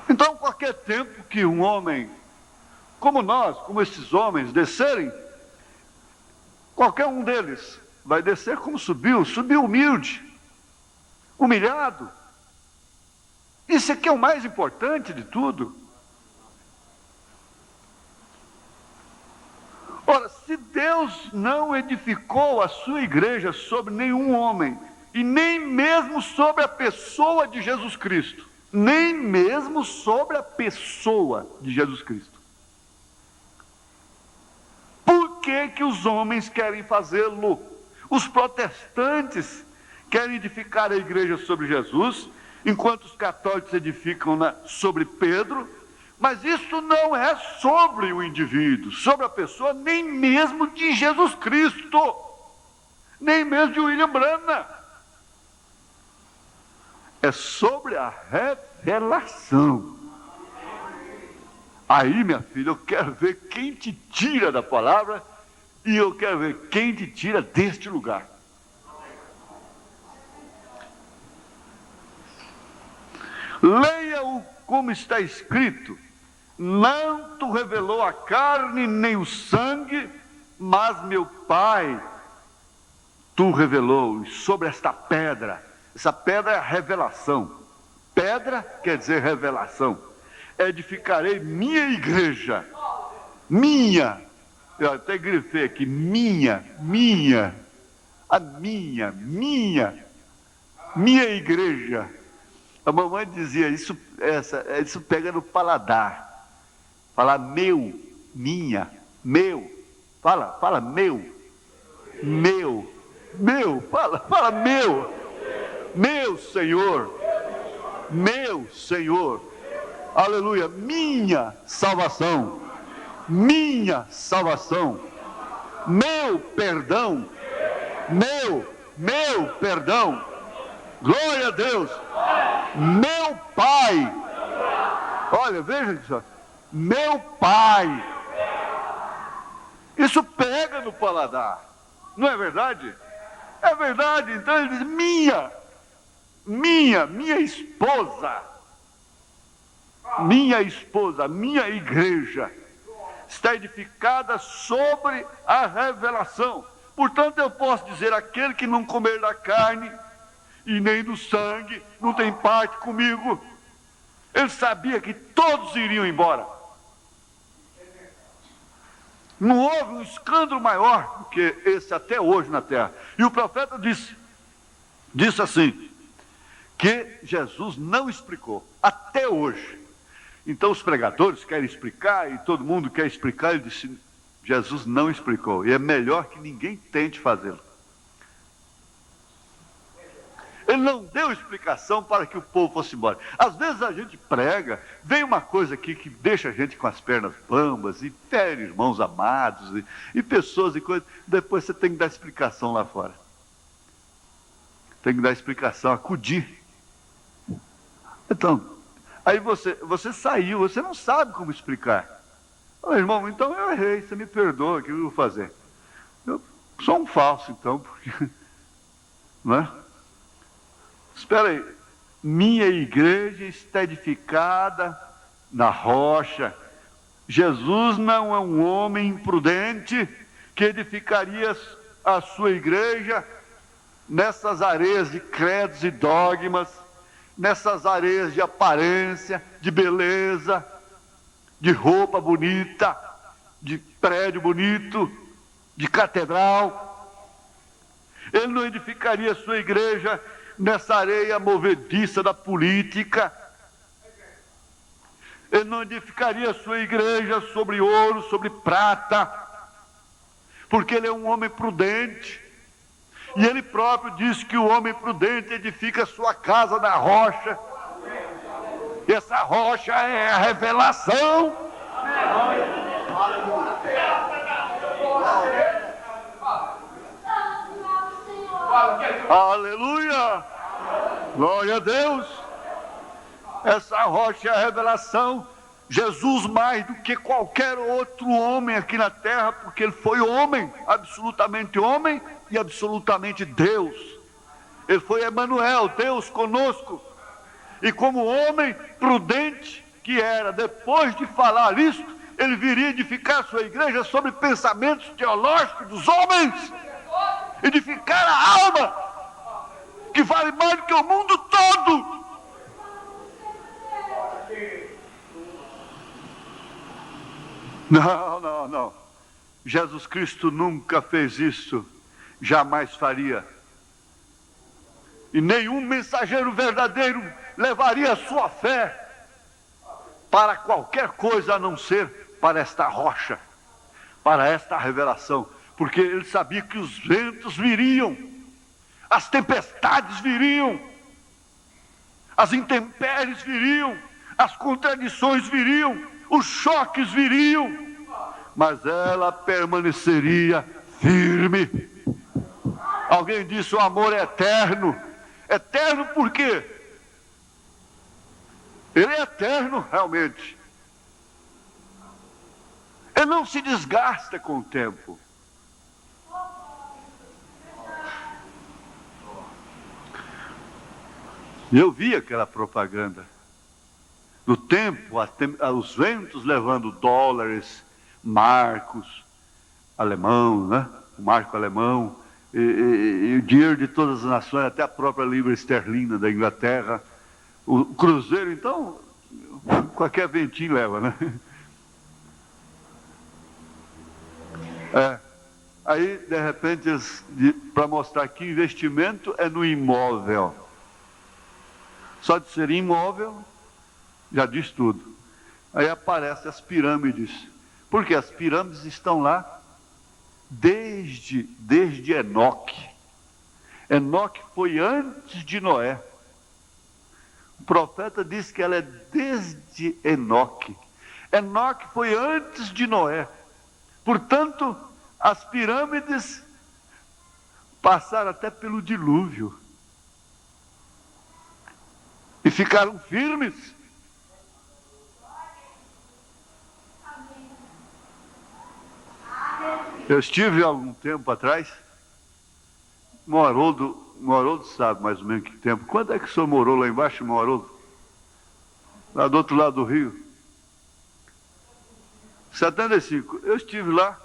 Então, qualquer tempo que um homem como nós, como esses homens descerem, qualquer um deles vai descer como subiu humilde, humilhado. Isso aqui é o mais importante de tudo. Ora, se Deus não edificou a sua igreja sobre nenhum homem, e nem mesmo sobre a pessoa de Jesus Cristo, nem mesmo sobre a pessoa de Jesus Cristo, por que os homens querem fazê-lo? Os protestantes querem edificar a igreja sobre Jesus, enquanto os católicos edificam sobre Pedro, mas isso não é sobre o indivíduo, sobre a pessoa, nem mesmo de Jesus Cristo, nem mesmo de William Branham. É sobre a revelação. Aí, minha filha, eu quero ver quem te tira da palavra, e eu quero ver quem te tira deste lugar. Leia-o como está escrito: não te revelou a carne nem o sangue, mas meu Pai tu revelou. E sobre esta pedra, essa pedra é a revelação. Pedra quer dizer revelação. Edificarei minha igreja, Minha, eu até grifei aqui, minha, a minha igreja. A mamãe dizia, isso pega no paladar. Falar meu, minha, meu. Fala meu, fala meu Senhor, aleluia, minha salvação, meu perdão, meu perdão, glória a Deus, meu Pai, olha, veja só, meu Pai, isso pega no paladar, não é verdade? É verdade, então ele diz, minha esposa, minha igreja, está edificada sobre a revelação. Portanto, eu posso dizer, aquele que não comer da carne e nem do sangue, não tem parte comigo. Ele sabia que todos iriam embora. Não houve um escândalo maior do que esse até hoje na terra. E o profeta disse assim, que Jesus não explicou, até hoje. Então os pregadores querem explicar, e todo mundo quer explicar, ele disse, Jesus não explicou, e é melhor que ninguém tente fazê-lo. Ele não deu explicação para que o povo fosse embora. Às vezes a gente prega, vem uma coisa aqui que deixa a gente com as pernas bambas, e fere irmãos amados, e pessoas e coisas, depois você tem que dar explicação lá fora. Tem que dar explicação, acudir. Então, aí você saiu, você não sabe como explicar. Ô, irmão, então eu errei, você me perdoa, o que eu vou fazer? Eu sou um falso, então, porque... Não é? Espera aí, minha igreja está edificada na rocha. Jesus não é um homem imprudente que edificaria a sua igreja nessas areias de credos e dogmas, nessas areias de aparência, de beleza, de roupa bonita, de prédio bonito, de catedral. Ele não edificaria a sua igreja nessa areia movediça da política. Ele não edificaria a sua igreja sobre ouro, sobre prata, porque ele é um homem prudente. E ele próprio diz que o homem prudente edifica a sua casa na rocha. E essa rocha é a revelação. Aleluia! Glória a Deus! Essa rocha é a revelação. Jesus, mais do que qualquer outro homem aqui na terra, porque ele foi homem e absolutamente Deus. Ele foi Emanuel, Deus conosco. E como homem prudente que era, depois de falar isso, ele viria edificar sua igreja sobre pensamentos teológicos dos homens, edificar a alma, que vale mais do que o mundo todo. Não. Jesus Cristo nunca fez isso, jamais faria. E nenhum mensageiro verdadeiro levaria a sua fé para qualquer coisa a não ser para esta rocha, para esta revelação. Porque ele sabia que os ventos viriam, as tempestades viriam, as intempéries viriam, as contradições viriam, os choques viriam, mas ela permaneceria firme. Alguém disse: o amor é eterno. Eterno por quê? Ele é eterno realmente. Ele não se desgasta com o tempo. Eu vi aquela propaganda do tempo, os ventos levando dólares, marcos, alemão, né? O marco alemão, e o dinheiro de todas as nações, até a própria libra esterlina da Inglaterra. O cruzeiro, então, qualquer ventinho leva, né? Aí, de repente, para mostrar que investimento é no imóvel. Só de ser imóvel, já diz tudo. Aí aparecem as pirâmides. Porque as pirâmides estão lá desde Enoque. Enoque foi antes de Noé. O profeta diz que ela é desde Enoque. Enoque foi antes de Noé. Portanto, as pirâmides passaram até pelo dilúvio e ficaram firmes. Eu estive há algum tempo atrás, Haroldo sabe mais ou menos que tempo. Quando é que o senhor morou lá embaixo, Haroldo? Lá do outro lado do rio? 75. Eu estive lá.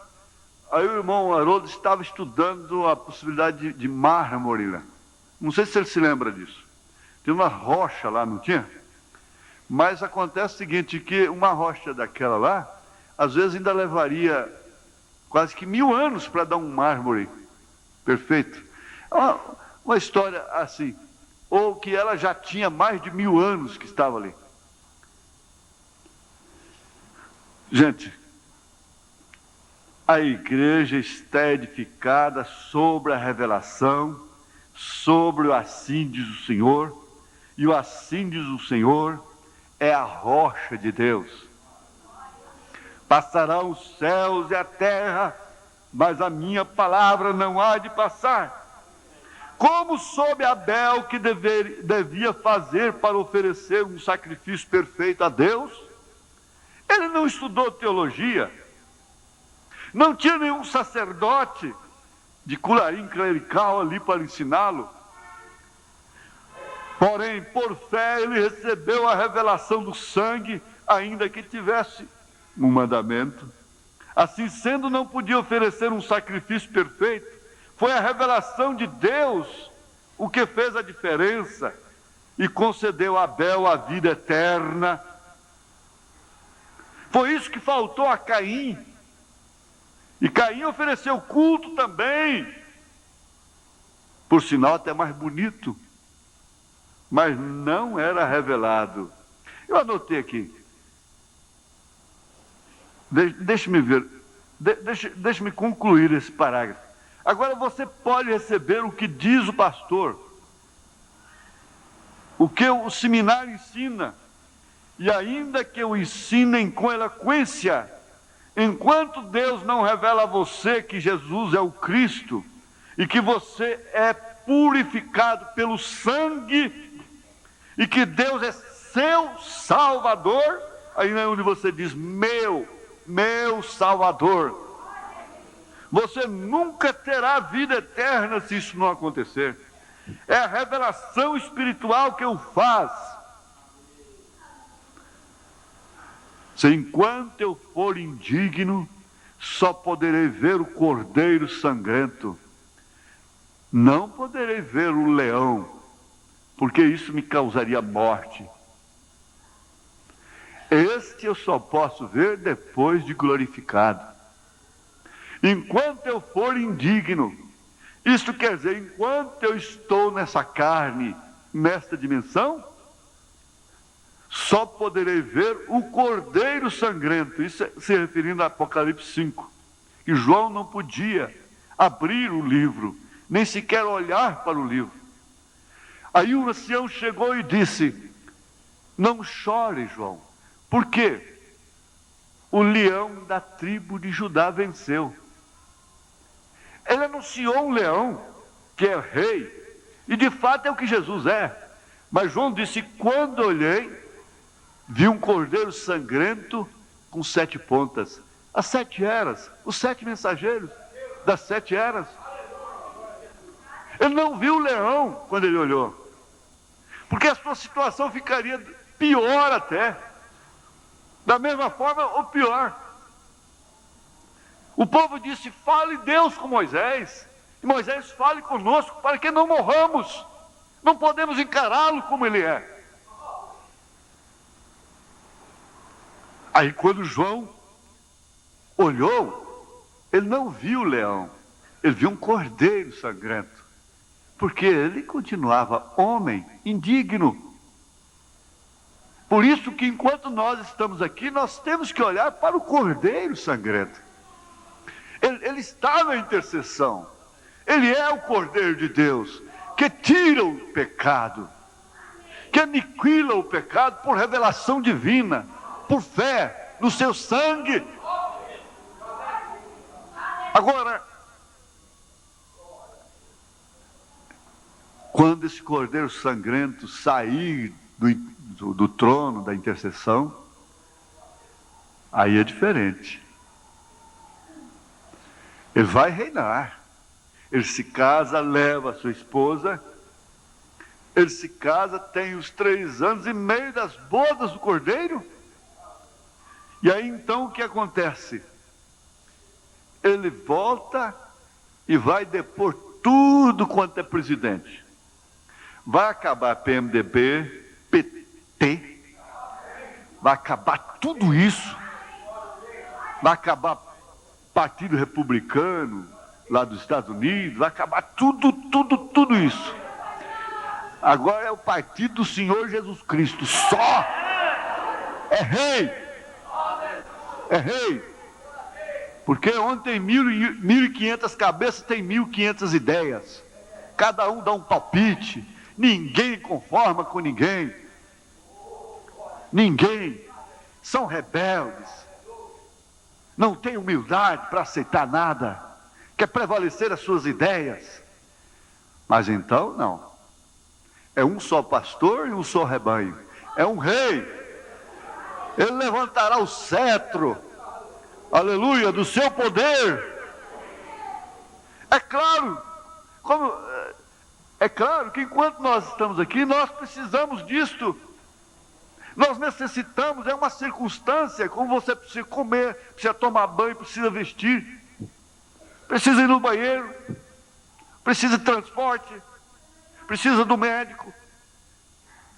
Aí o irmão Haroldo estava estudando a possibilidade de mármore lá. Não sei se ele se lembra disso. Tem uma rocha lá, não tinha? Mas acontece o seguinte, que uma rocha daquela lá, às vezes ainda levaria quase que 1000 anos para dar um mármore perfeito. Uma história assim. Ou que ela já tinha mais de 1000 anos que estava ali. Gente, a igreja está edificada sobre a revelação, sobre o assim diz o Senhor, e o assim diz o Senhor é a rocha de Deus. Passarão os céus e a terra, mas a minha palavra não há de passar. Como soube Abel que devia fazer para oferecer um sacrifício perfeito a Deus? Ele não estudou teologia. Não tinha nenhum sacerdote de colarinho clerical ali para ensiná-lo. Porém, por fé, ele recebeu a revelação do sangue, ainda que tivesse um mandamento. Assim sendo, não podia oferecer um sacrifício perfeito. Foi a revelação de Deus o que fez a diferença e concedeu a Abel a vida eterna. Foi isso que faltou a Caim. E Caim ofereceu culto também. Por sinal, até mais bonito. Mas não era revelado. Eu anotei aqui. Deixe-me ver. Deixe-me concluir esse parágrafo. Agora você pode receber o que diz o pastor. O que o seminário ensina. E ainda que o ensinem com eloquência, enquanto Deus não revela a você que Jesus é o Cristo e que você é purificado pelo sangue e que Deus é seu Salvador, aí é onde você diz meu Salvador, você nunca terá vida eterna se isso não acontecer. É a revelação espiritual que o faz. Se enquanto eu for indigno, só poderei ver o cordeiro sangrento. Não poderei ver o leão, porque isso me causaria morte. Este eu só posso ver depois de glorificado. Enquanto eu for indigno, isto quer dizer, enquanto eu estou nessa carne, nesta dimensão, só poderei ver o cordeiro sangrento. Isso se referindo a Apocalipse 5. Que João não podia abrir o livro, nem sequer olhar para o livro. Aí o ancião chegou e disse: não chore, João. Por quê? O leão da tribo de Judá venceu. Ele anunciou um leão que é rei, e de fato é o que Jesus é. Mas João disse: quando olhei, vi um cordeiro sangrento com 7 pontas. As 7 eras, os 7 mensageiros das 7 eras. Ele não viu o leão quando ele olhou, porque a sua situação ficaria pior até. Da mesma forma ou pior. O povo disse: fale Deus com Moisés. E Moisés fale conosco para que não morramos. Não podemos encará-lo como ele é. Aí quando João olhou, Ele não viu o leão, ele viu um cordeiro sangrento, porque ele continuava homem, indigno. Por isso que enquanto nós estamos aqui, nós temos que olhar para o cordeiro sangrento. Ele está na intercessão. Ele é o cordeiro de Deus, que tira o pecado, que aniquila o pecado por revelação divina, por fé no seu sangue. Agora, quando esse cordeiro sangrento sair do trono da intercessão, aí é diferente. Ele vai reinar. Ele se casa, leva a sua esposa. Ele se casa, tem os 3 anos e meio das bodas do cordeiro. E aí então o que acontece? Ele volta e vai depor tudo quanto é presidente. Vai acabar PMDB, PT, vai acabar tudo isso. Vai acabar Partido Republicano lá dos Estados Unidos, vai acabar tudo isso. Agora é o partido do Senhor Jesus Cristo, só. É rei. É rei. Porque onde tem 1.500 cabeças, tem 1.500 ideias. Cada um dá um palpite. Ninguém conforma com ninguém. Ninguém. São rebeldes. Não tem humildade para aceitar nada. Quer prevalecer as suas ideias. Mas então, não. É um só pastor e um só rebanho. É um rei. Ele levantará o cetro, aleluia, do seu poder. É claro, é claro que enquanto nós estamos aqui, nós precisamos disto. Nós necessitamos, é uma circunstância, como você precisa comer, precisa tomar banho, precisa vestir, precisa ir no banheiro, precisa de transporte, precisa do médico,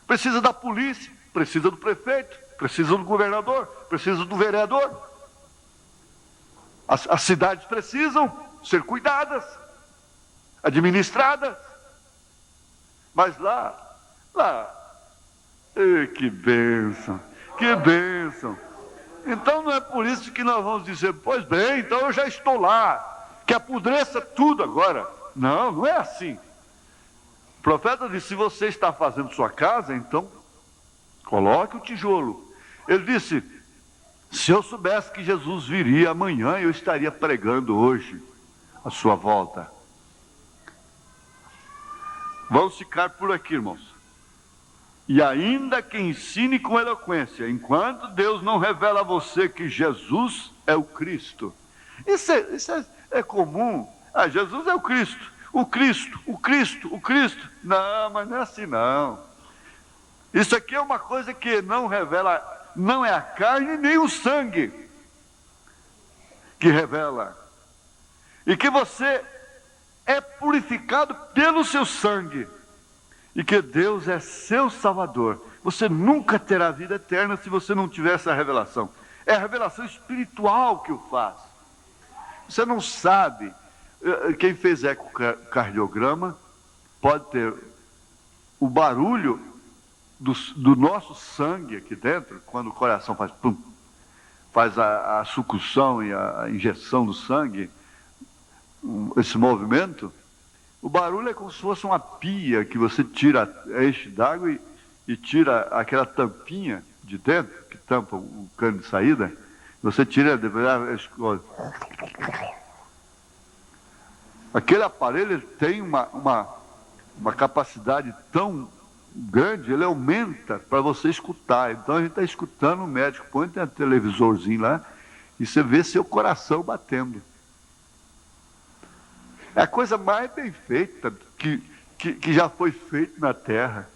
precisa da polícia, precisa do prefeito, precisa do governador, precisa do vereador. As cidades precisam ser cuidadas, administradas. Mas lá, que bênção, que bênção. Então não é por isso que nós vamos dizer, pois bem, então eu já estou lá, que apodreça tudo agora. Não, não é assim. O profeta disse, se você está fazendo sua casa, então coloque o tijolo. Ele disse, se eu soubesse que Jesus viria amanhã, eu estaria pregando hoje a sua volta. Vamos ficar por aqui, irmãos. E ainda que ensine com eloquência, enquanto Deus não revela a você que Jesus é o Cristo. Isso é comum. Ah, Jesus é o Cristo. O Cristo, o Cristo, o Cristo. Não, mas não é assim não. Isso aqui é uma coisa que não revela, não é a carne nem o sangue que revela. E que você é purificado pelo seu sangue. E que Deus é seu Salvador. Você nunca terá vida eterna se você não tiver essa revelação. É a revelação espiritual que o faz. Você não sabe. Quem fez ecocardiograma pode ter o barulho do nosso sangue aqui dentro, quando o coração faz pum, faz a sucção e a injeção do sangue, esse movimento. O barulho é como se fosse uma pia que você tira enche d'água e tira aquela tampinha de dentro, que tampa o cano de saída. Você tira, aquele aparelho ele tem uma capacidade tão grande, ele aumenta para você escutar. Então a gente está escutando o médico, põe um televisorzinho lá e você vê seu coração batendo. É a coisa mais bem feita que já foi feita na terra.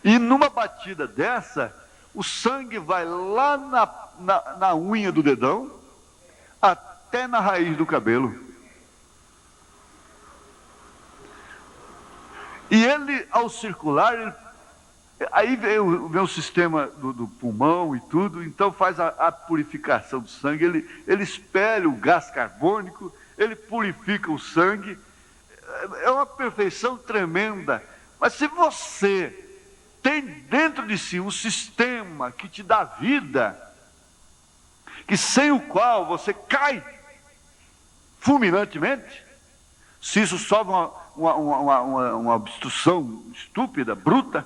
E numa batida dessa, o sangue vai lá na unha do dedão, até na raiz do cabelo. E ele, ao circular, Aí vem o sistema do pulmão e tudo, então faz a purificação do sangue, ele espelha o gás carbônico, ele purifica o sangue, é uma perfeição tremenda. Mas se você tem dentro de si um sistema que te dá vida, que sem o qual você cai fulminantemente, se isso sofre uma obstrução estúpida, bruta,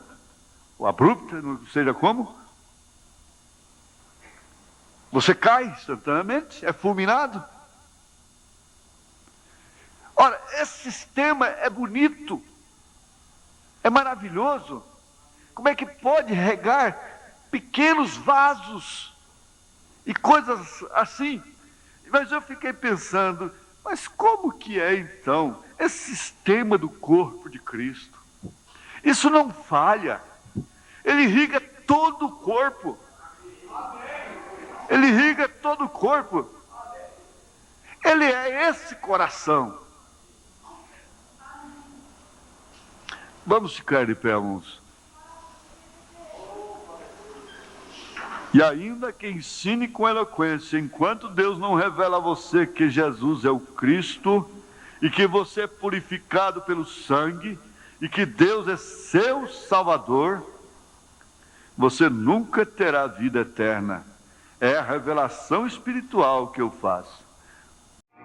ou abrupta, não seja como, você cai instantaneamente, é fulminado. Ora, esse sistema é bonito, é maravilhoso. Como é que pode regar pequenos vasos e coisas assim? Mas eu fiquei pensando, mas como que é então esse sistema do corpo de Cristo? Isso não falha. Ele irriga todo o corpo. Ele irriga todo o corpo. Ele é esse coração. Vamos ficar de pé, irmãos. E ainda que ensine com eloquência, enquanto Deus não revela a você que Jesus é o Cristo, e que você é purificado pelo sangue, e que Deus é seu Salvador, você nunca terá vida eterna. É a revelação espiritual que eu faço.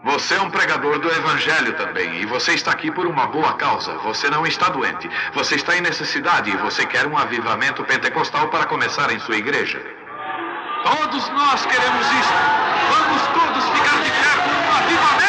Você é um pregador do Evangelho também, e você está aqui por uma boa causa. Você não está doente, você está em necessidade e você quer um avivamento pentecostal para começar em sua igreja. Todos nós queremos isso. Vamos todos ficar de pé por um avivamento.